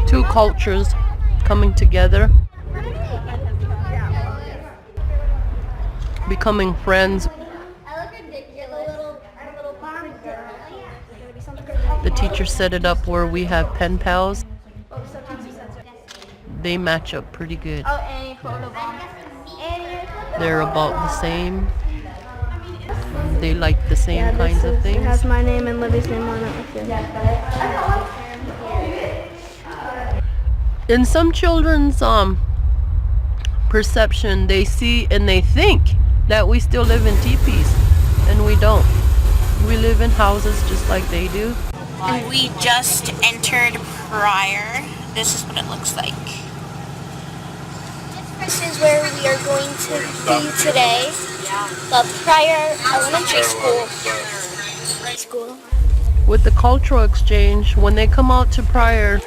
Two cultures coming together, becoming friends. The teacher set it up where we have pen pals. They match up pretty good. They're about the same. They like the same kinds of things. It has my name and Livy's name on it. In some children's perception, they see and they think that we still live in teepees, and we don't. We live in houses just like they do. And we just entered Pryor. This is what it looks like. This is where we are going to be today. The Pryor Elementary School. With the cultural exchange, when they come out to Pryor,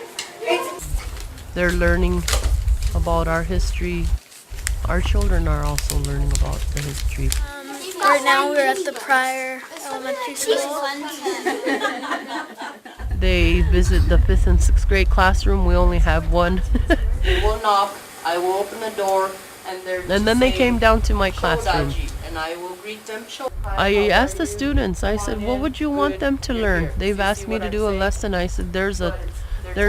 they're learning about our history. Our children are also learning about the history. Right now we're at the Pryor Elementary School. They visit the 5th and 6th grade classroom. We only have one. They will knock, I will open the door, and then they came down to my classroom. And I will greet them. I asked the students, I said, what would you want them to learn? They've asked me to do a lesson. I said, there's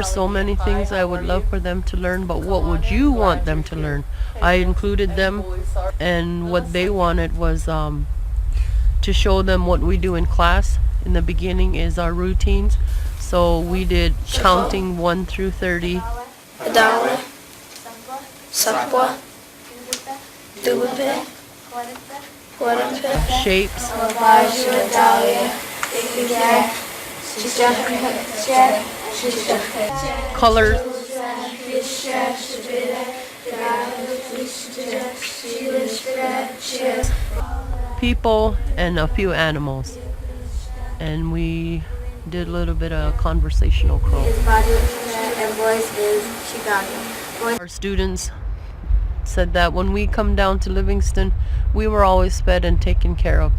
so many things I would love for them to learn, but what would you want them to learn? I included them, and what they wanted was to show them what we do in class. In the beginning is our routines. So we did counting 1 through 30. Adawe, Sapwa, Dubupe, Guadape, Shapes. Colors. People and a few animals. And we did a little bit of conversational crow. and voice is Chicago. Our students said that when we come down to Livingston, we were always fed and taken care of.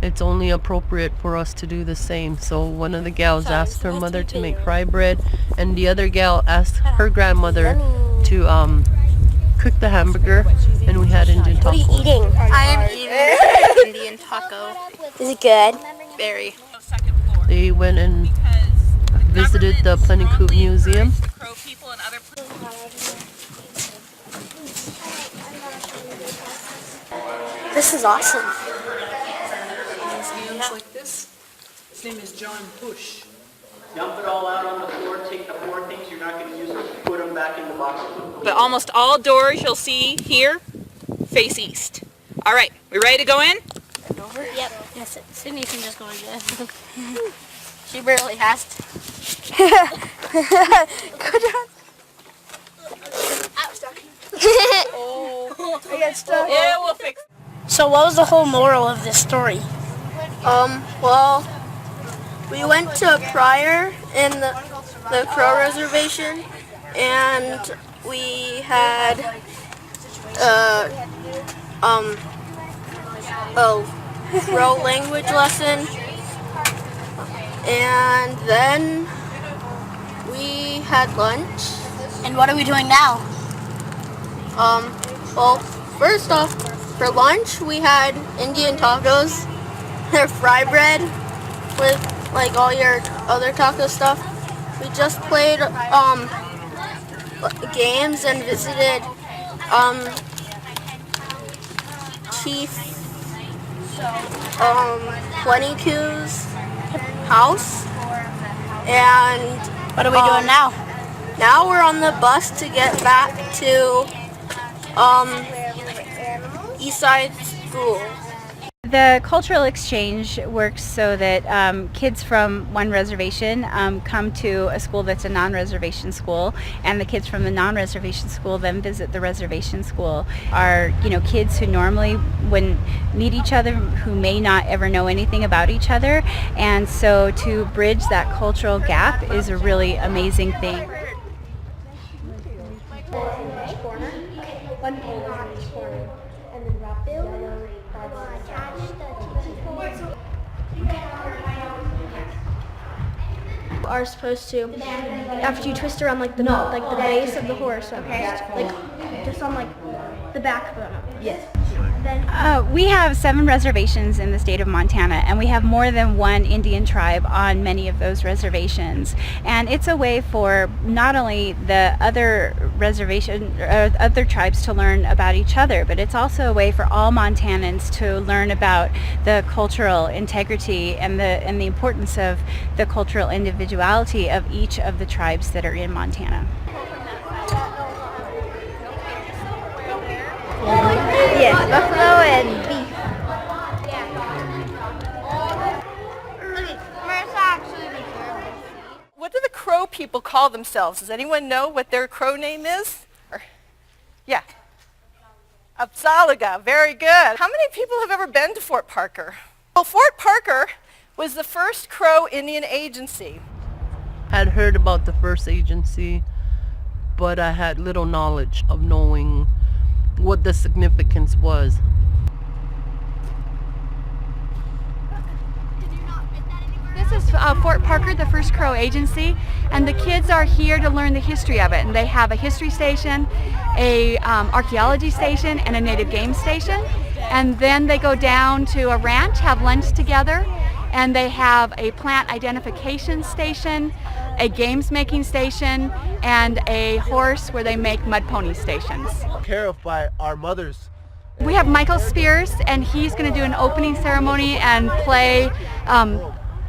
It's only appropriate for us to do the same. So one of the gals asked her mother to make fry bread, and the other gal asked her grandmother to cook the hamburger, and we had Indian tacos. What are you eating? I am eating Indian taco. Is it good? Very. They went and visited the Plenty Coop Museum. This is awesome. Like this. His name is John Push. Dump it all out on the floor, take the 4 things you're not going to use, put them back in the box. But almost all doors you'll see here face east. All right, we ready to go in? Over? Yep. Yes, Sydney can just go like this. She barely has to. Go down. I was stuck. I got stuck. Yeah, we'll fix it. So what was the whole moral of this story? Well, we went to Pryor in the Crow Reservation, and we had a Crow language lesson, and then we had lunch. And what are we doing now? Well, first off, for lunch we had Indian tacos. They're fry bread with like all your other taco stuff. We just played games and visited Chief Plenty Coop's house. And What are we doing now? now we're on the bus to get back to Eastside School. The cultural exchange works so that kids from one reservation come to a school that's a non-reservation school, and the kids from the non-reservation school then visit the reservation school. Are kids who normally wouldn't meet each other, who may not ever know anything about each other, and so to bridge that cultural gap is a really amazing thing. One pole is in each corner, and then wrap the yellow Are supposed to, after you twist around like the base of the horse, just on like the backbone of it. Yes. We have 7 reservations in the state of Montana, and we have more than one Indian tribe on many of those reservations. And it's a way for not only the other other tribes to learn about each other, but it's also a way for all Montanans to learn about the cultural integrity and the importance of the cultural individuality of each of the tribes that are in Montana. Yes, buffalo and beef. What do the Crow people call themselves? Does anyone know what their Crow name is? Yeah. Absalaga. Very good. How many people have ever been to Fort Parker? Well, Fort Parker was the first Crow Indian agency. Had heard about the first agency, but I had little knowledge of knowing what the significance was. This is Fort Parker, the first Crow agency, and the kids are here to learn the history of it. And they have a history station, a archaeology station, and a native game station. And then they go down to a ranch, have lunch together, and they have a plant identification station, a games making station, and a horse where they make mud pony stations. Care of by our mothers. We have Michael Spears, and he's going to do an opening ceremony and play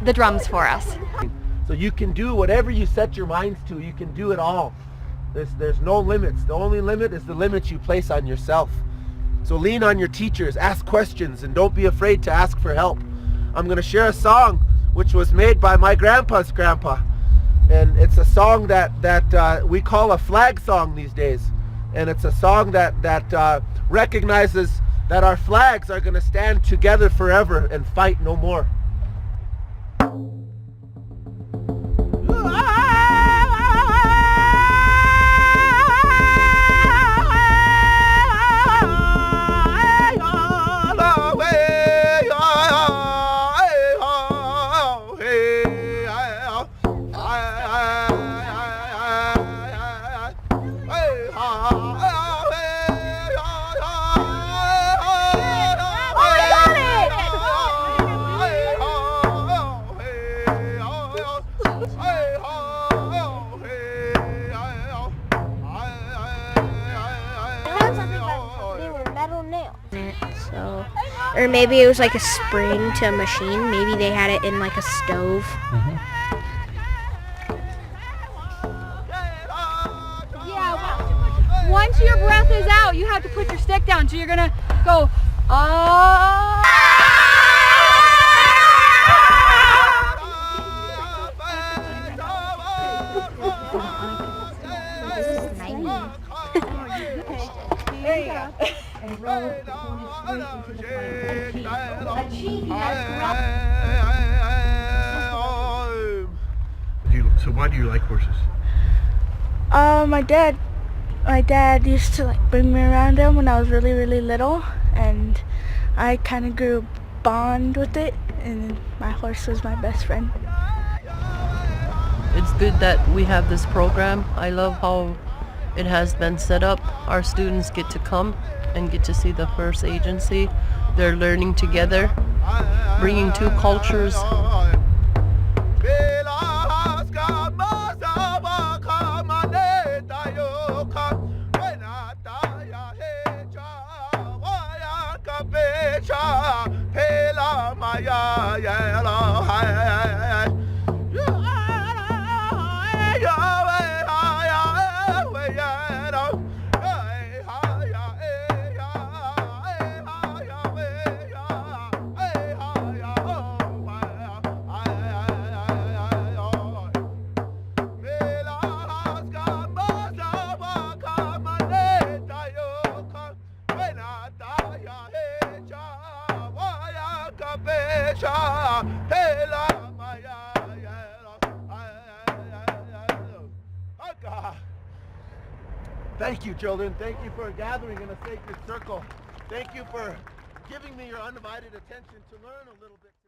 the drums for us. So you can do whatever you set your minds to. You can do it all. There's no limits. The only limit is the limits you place on yourself. So lean on your teachers, ask questions, and don't be afraid to ask for help. I'm going to share a song which was made by my grandpa's grandpa. And it's a song that we call a flag song these days. And it's a song that recognizes that our flags are going to stand together forever and fight no more. So, or maybe it was like a spring to a machine. Maybe they had it in like a stove. Once your breath is out, you have to put your stick down. So you're going to go, oh. There you go. So why do you like horses? My dad used to like bring me around him when I was really, really little, and I kind of grew a bond with it, and my horse was my best friend. It's good that we have this program. I love how it has been set up. Our students get to come and get to see the first agency. They're learning together, bringing two cultures. Thank you, children. Thank you for gathering in a sacred circle. Thank you for giving me your undivided attention to learn a little bit.